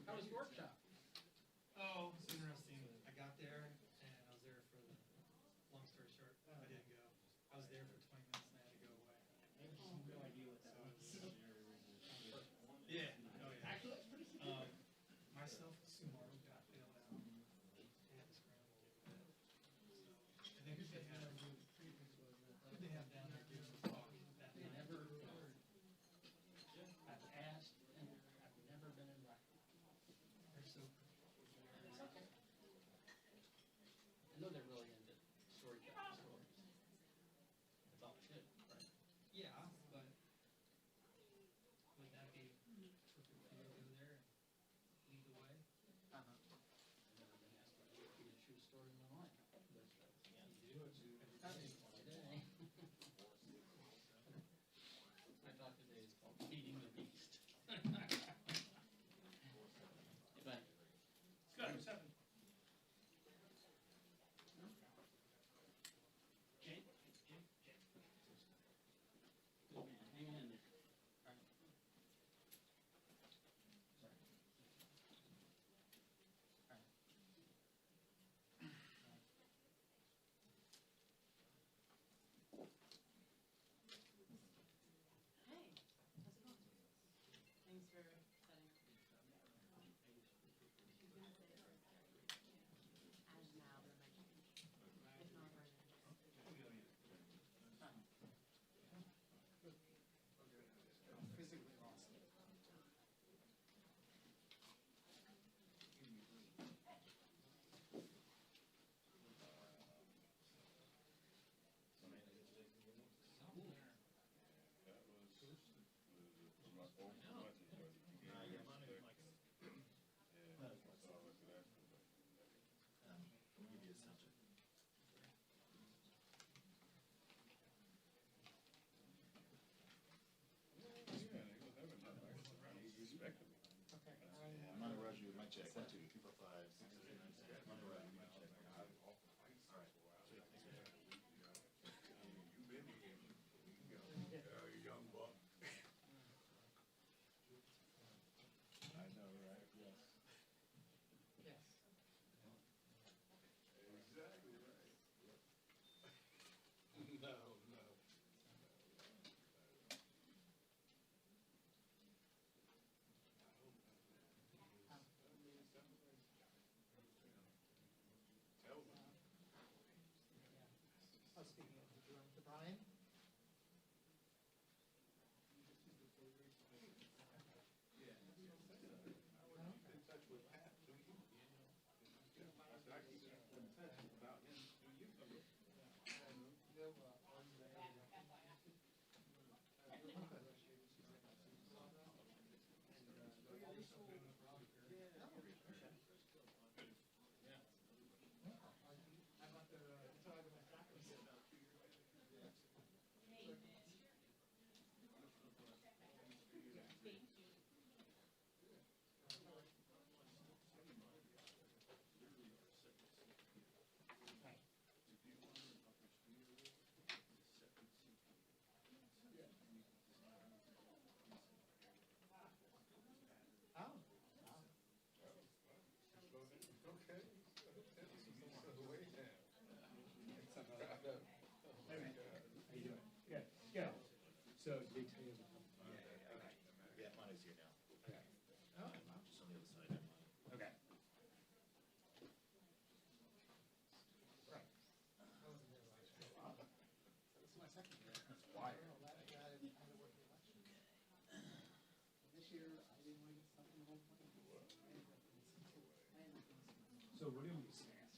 How was your workshop? Oh, it's interesting. I got there and I was there for the, long story short, I didn't go. I was there for 20 minutes and I had to go away. I have no idea what that was. Yeah, oh yeah. Actually, that's pretty significant. Myself and Sumaru got bailed out. They had to scramble a little bit. So, I think who they have down there giving the talk that They night? never, I've asked and I've never been invited. They're so It's okay. I know they're really into storytelling stories. That's all it should, right? yeah, but would that be perfect for you to go there and lead the way? I've never been asked to read a true story in my life. But, yeah, You do it. today. My talk today is called Feeding the Beast. But It's good, it's happening. Jake. Good man, hang in there. All right. Sorry. All right. Hey, how's it going? Thanks for setting up. As now, then I can, if not right Physically awesome. I'm on a rush, you might check. 1, 2, 3, 4, 5, 6, 7, 8, 9, 10. I'm on a rush, you might check. All right. You've been here. You young buck. I know, right? Yes. Yes. Exactly right. No. Tell them. I was speaking to Brian. Yeah. I was in touch with Pat, do you? I said, I keep in touch about him, do you? Oh. Okay. Way down. How you doing? Good, good. So did they tell you? Okay. Yeah, mine is here now. Okay. Oh, just on the other side. Okay. Right. I wasn't there last year. This is my second year. That's wild. I had to work the election. This year, I didn't want to get stuck in the whole plan. So what do you stand?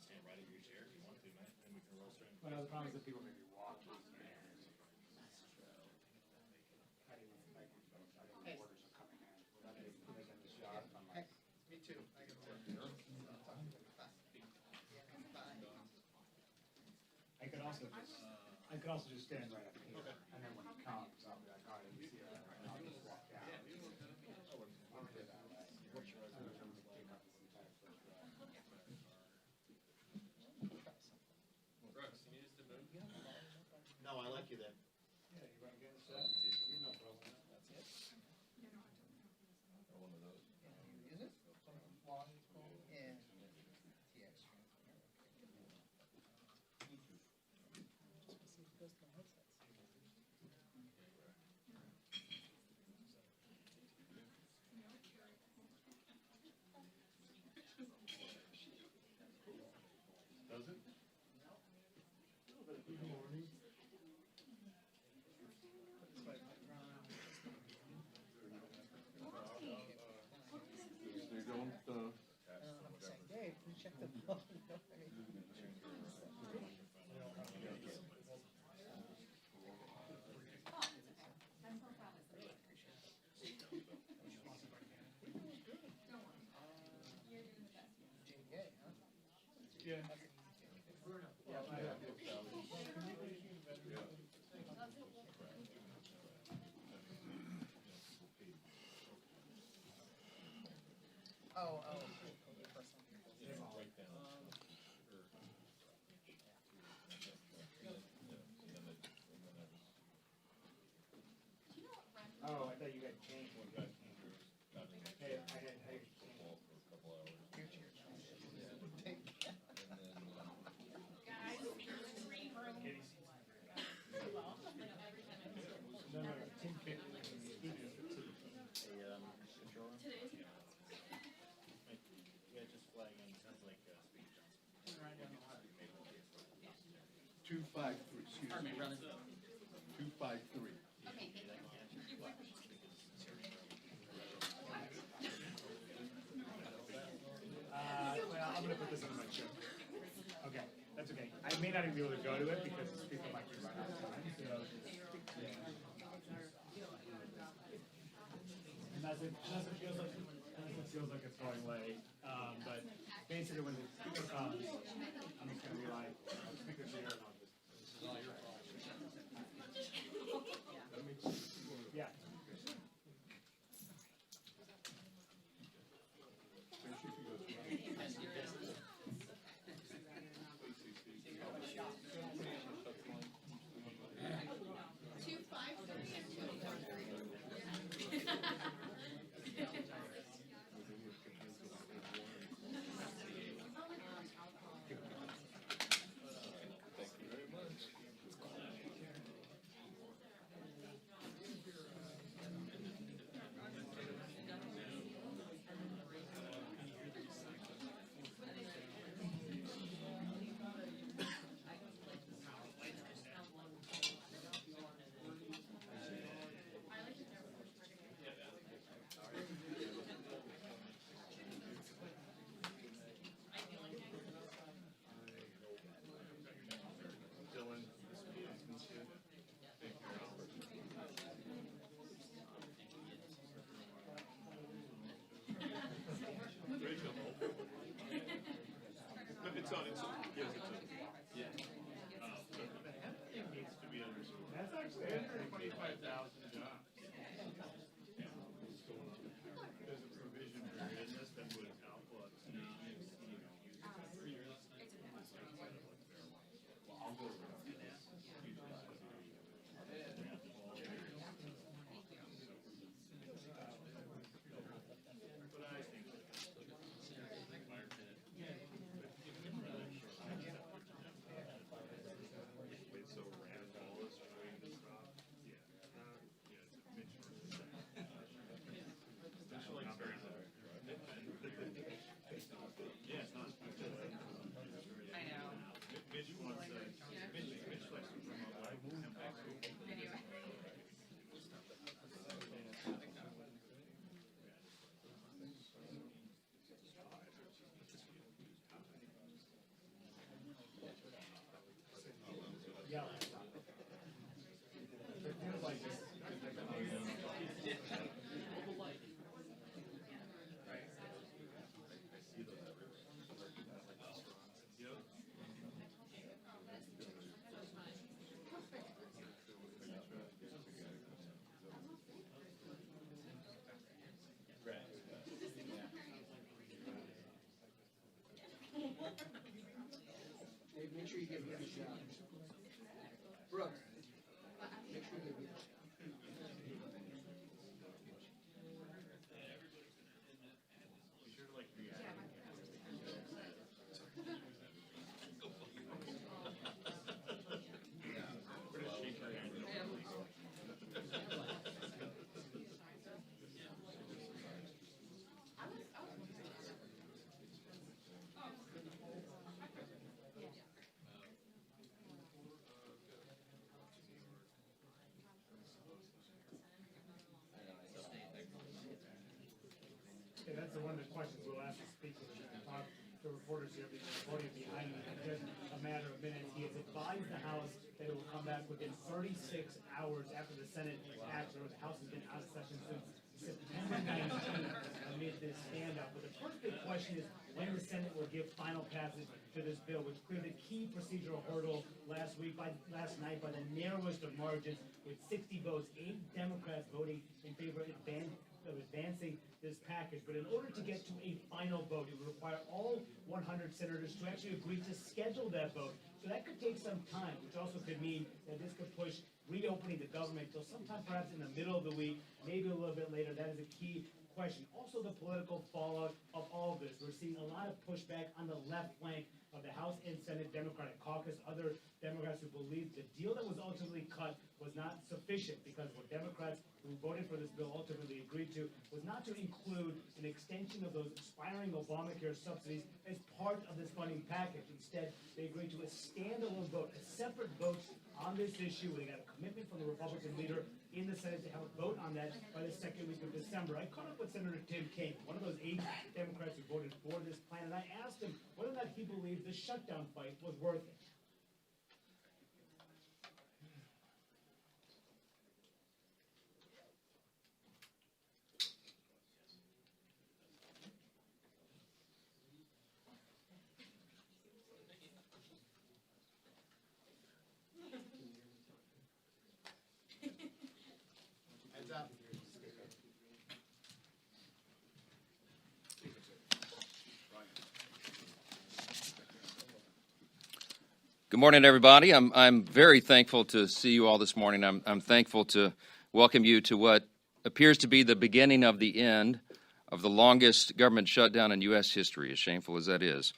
Stand right in your chair if you want to, man, and we can roll straight. Well, the problem is that people may be walking and how do you like, Hey. orders are coming in. Not that it's making the shot. I'm like, Me too. I got to I could also just stand right up here, and then when he comes, I'll be like, all right, let me see that, and I'll just walk down. I'll do it that way. What's your resolution to pick up some type of, Brooks, you need us to move? No, I like you then. yeah, you want to get us up? No problem. That's it. Or one of those. Yeah. Oh, oh. Oh, I thought you got changed. Hey, I had changed. No, no, Tim picked me in the studio for tea. Yeah, just flagging, sounds like, speed jumps. 253, excuse me. 253. Well, I'm gonna put this on my show. Okay, that's okay. I may not even be able to go to it because the speaker might be right out of time, so. Unless it feels like it's going late. But basically when the speaker comes, I'm just gonna be like, speaker's here and I'll just. Yeah. It's on, yes, it's on. Yeah. That's actually 125,000 jobs. There's a provision in this that would outlaw I'll go with Yeah. It feels like this. Hey, make sure you give me a shot. Brooke, make sure you give me a shot. Okay, that's one of the questions we'll ask the speaker, talk to reporters here, reporting behind me, in just a matter of minutes. He has advised the House that it will come back within 36 hours after the Senate acts, or the House has been out of session since September 19th amid this standoff. But the first big question is, when the Senate will give final passage to this bill, which cleared a key procedural hurdle last night by the narrowest of margins, with 60 votes, 8 Democrats voting in favor of advancing this package. But in order to get to a final vote, it would require all 100 senators to actually agree to schedule that vote. So that could take some time, which also could mean that this could push reopening the government till sometime perhaps in the middle of the week, maybe a little bit later. That is a key question. Also, the political fallout of all of this. We're seeing a lot of pushback on the left flank of the House and Senate Democratic caucus. Other Democrats who believe the deal that was ultimately cut was not sufficient, because what Democrats who voted for this bill ultimately agreed to was not to include an extension of those expiring Obamacare subsidies as part of this funding package. Instead, they agreed to a standalone vote, a separate vote on this issue. They got a commitment from the Republican leader in the Senate to have a vote on that by the second week of December. I caught up with Senator Tim Kaine, one of those 8 Democrats who voted for this plan, and I asked him whether or not he believed the shutdown fight was worth it. Heads up. Good morning, everybody. I'm very thankful to see you all this morning. I'm thankful to welcome you to what appears to be the beginning of the end of the longest government shutdown in U.S. history, as shameful as that is.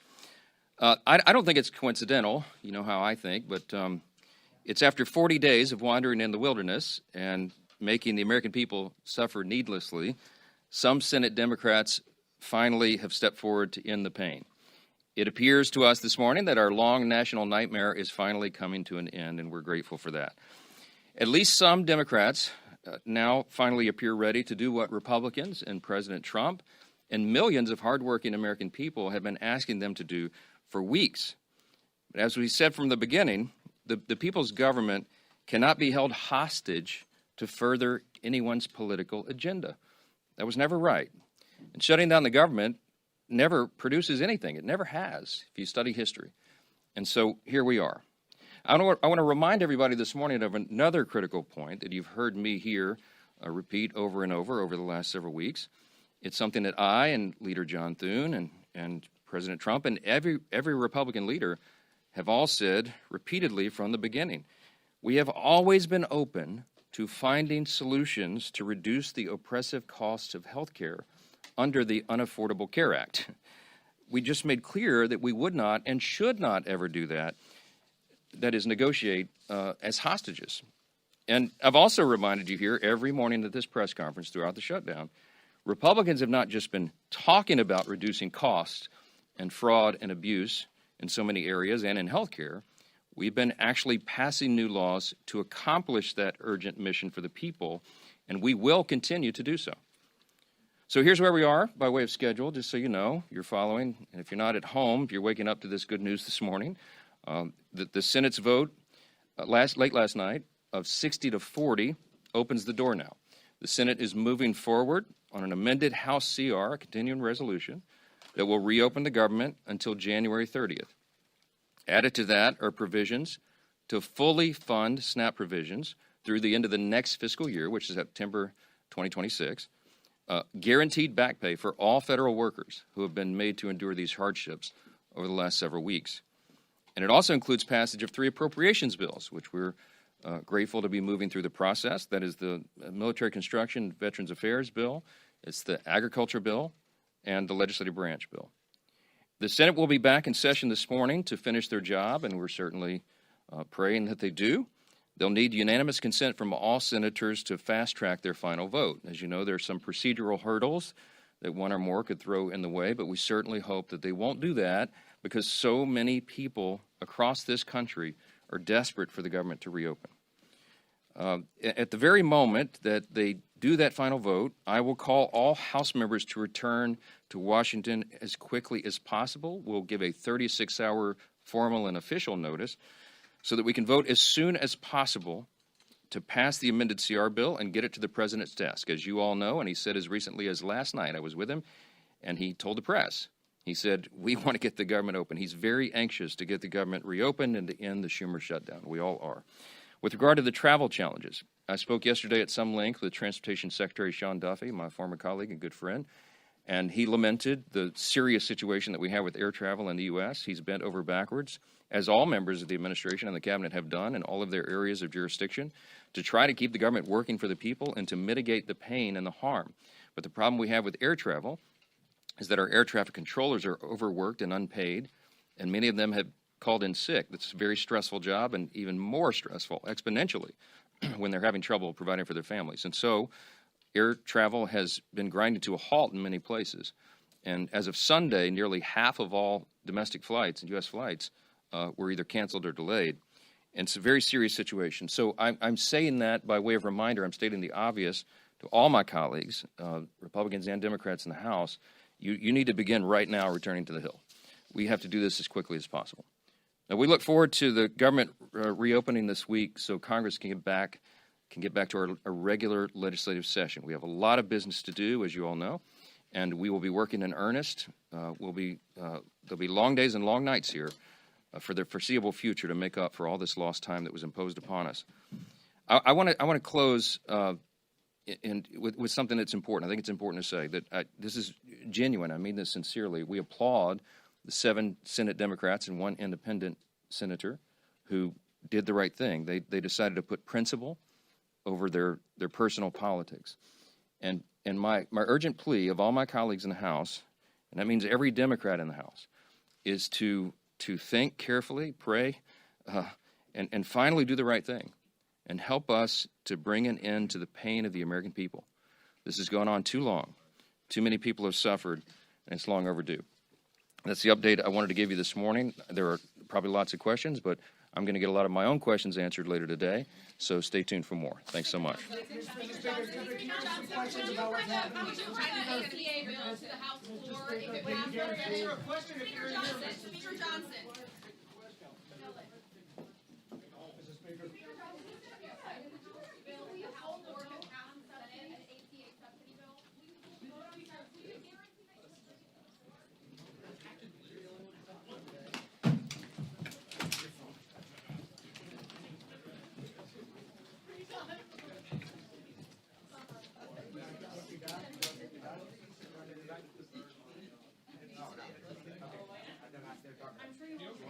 I don't think it's coincidental, you know how I think, but it's after 40 days of wandering in the wilderness and making the American people suffer needlessly, some Senate Democrats finally have stepped forward to end the pain. It appears to us this morning that our long national nightmare is finally coming to an end, and we're grateful for that. At least some Democrats now finally appear ready to do what Republicans and President Trump and millions of hardworking American people have been asking them to do for weeks. But as we said from the beginning, the people's government cannot be held hostage to further anyone's political agenda. That was never right. And shutting down the government never produces anything. It never has, if you study history. And so here we are. I want to remind everybody this morning of another critical point that you've heard me here repeat over and over the last several weeks. It's something that I and Leader John Thune and President Trump and every Republican leader have all said repeatedly from the beginning. We have always been open to finding solutions to reduce the oppressive costs of health care under the Unaffordable Care Act. We just made clear that we would not and should not ever do that, that is, negotiate as hostages. And I've also reminded you here every morning at this press conference throughout the shutdown, Republicans have not just been talking about reducing costs and fraud and abuse in so many areas and in health care. We've been actually passing new laws to accomplish that urgent mission for the people, and we will continue to do so. So here's where we are by way of schedule, just so you know, you're following. And if you're not at home, if you're waking up to this good news this morning, the Senate's vote late last night of 60 to 40 opens the door now. The Senate is moving forward on an amended House CR, a continuing resolution, that will reopen the government until January 30th. Added to that are provisions to fully fund SNAP provisions through the end of the next fiscal year, which is September 2026, guaranteed back pay for all federal workers who have been made to endure these hardships over the last several weeks. And it also includes passage of 3 appropriations bills, which we're grateful to be moving through the process. That is the Military Construction Veterans Affairs bill, it's the Agriculture bill, and the Legislative Branch bill. The Senate will be back in session this morning to finish their job, and we're certainly praying that they do. They'll need unanimous consent from all senators to fast-track their final vote. As you know, there are some procedural hurdles that one or more could throw in the way, but we certainly hope that they won't do that because so many people across this country are desperate for the government to reopen. At the very moment that they do that final vote, I will call all House members to return to Washington as quickly as possible. We'll give a 36-hour formal and official notice so that we can vote as soon as possible to pass the amended CR bill and get it to the president's desk. As you all know, and he said as recently as last night, I was with him, and he told the press, He said, we want to get the government open. He's very anxious to get the government reopened and to end the Schumer shutdown. We all are. With regard to the travel challenges, I spoke yesterday at some length with Transportation Secretary Sean Duffy, my former colleague and good friend, and he lamented the serious situation that we have with air travel in the U.S. He's bent over backwards, as all members of the administration and the cabinet have done in all of their areas of jurisdiction, to try to keep the government working for the people and to mitigate the pain and the harm. But the problem we have with air travel is that our air traffic controllers are overworked and unpaid, and many of them have called in sick. That's a very stressful job, and even more stressful exponentially when they're having trouble providing for their families. And so air travel has been grinded to a halt in many places. And as of Sunday, nearly half of all domestic flights and U.S. flights were either canceled or delayed. And it's a very serious situation. So I'm saying that by way of reminder. I'm stating the obvious to all my colleagues, Republicans and Democrats in the House. You need to begin right now returning to the Hill. We have to do this as quickly as possible. Now, we look forward to the government reopening this week so Congress can get back to our regular legislative session. We have a lot of business to do, as you all know, and we will be working in earnest. There'll be long days and long nights here for the foreseeable future to make up for all this lost time that was imposed upon us. I want to close with something that's important. I think it's important to say that this is genuine. I mean this sincerely. We applaud the 7 Senate Democrats and 1 independent senator who did the right thing. They decided to put principle over their personal politics. And my urgent plea of all my colleagues in the House, and that means every Democrat in the House, is to think carefully, pray, and finally do the right thing and help us to bring an end to the pain of the American people. This has gone on too long. Too many people have suffered, and it's long overdue. That's the update I wanted to give you this morning. There are probably lots of questions, but I'm going to get a lot of my own questions answered later today, so stay tuned for more. Thanks so much. Questions about what's happening. FDA bill to the House floor if it passes. Speaker Johnson. Speaker Johnson.